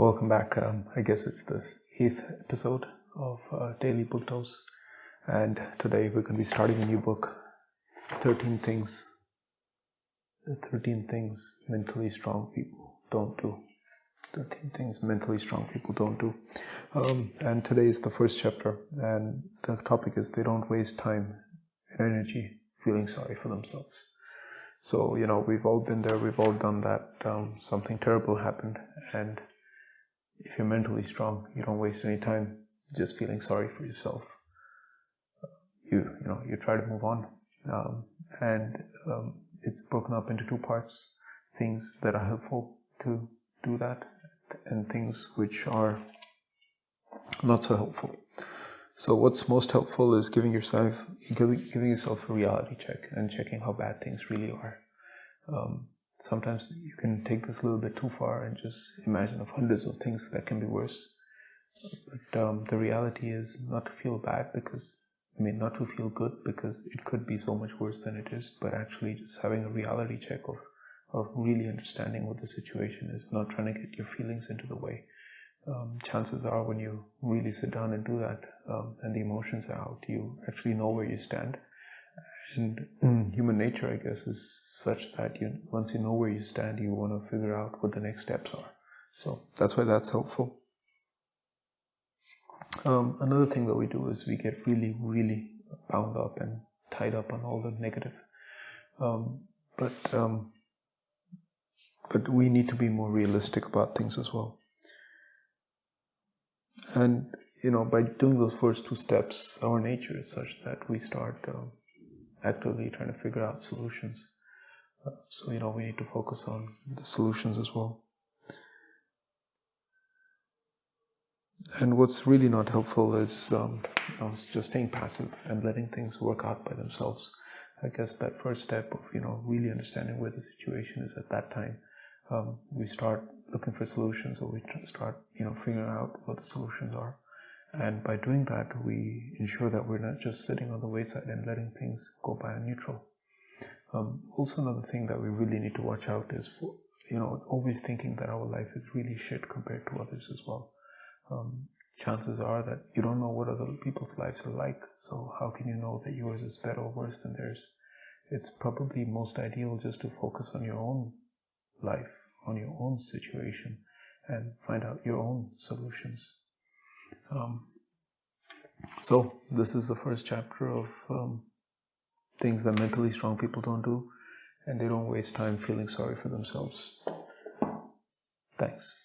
Welcome back. I guess it's the 8th episode of Daily Book Dose, and today we're going to be starting a new book, 13 Things Mentally Strong People Don't Do. 13 Things Mentally Strong People Don't Do. And today is the first chapter, and the topic is they don't waste time and energy feeling sorry for themselves. So, we've all been there, we've all done that. Something terrible happened, and if you're mentally strong, you don't waste any time just feeling sorry for yourself. You try to move on, and it's broken up into two parts: things that are helpful to do that, and things which are not so helpful. So what's most helpful is giving yourself a reality check and checking how bad things really are. Sometimes you can take this a little bit too far and just imagine of hundreds of things that can be worse. But the reality is not to feel bad not to feel good because it could be so much worse than it is, but actually just having a reality check of really understanding what the situation is, not trying to get your feelings into the way. Chances are when you really sit down and do that, and the emotions are out, you actually know where you stand. And human nature, I guess, is such that once you know where you stand, you want to figure out what the next steps are. So that's why that's helpful. Another thing that we do is we get really, really bound up and tied up on all the negative. But we need to be more realistic about things as well. And by doing those first two steps, our nature is such that we start actively trying to figure out solutions. So we need to focus on the solutions as well. And what's really not helpful is just staying passive and letting things work out by themselves. I guess that first step of really understanding where the situation is at that time, we start looking for solutions, or we start figuring out what the solutions are. And by doing that, we ensure that we're not just sitting on the wayside and letting things go by on neutral. Also, another thing that we really need to watch out is for always thinking that our life is really shit compared to others as well. Chances are that you don't know what other people's lives are like, so how can you know that yours is better or worse than theirs? It's probably most ideal just to focus on your own life, on your own situation, and find out your own solutions. So this is the first chapter of things that mentally strong people don't do, and they don't waste time feeling sorry for themselves. Thanks.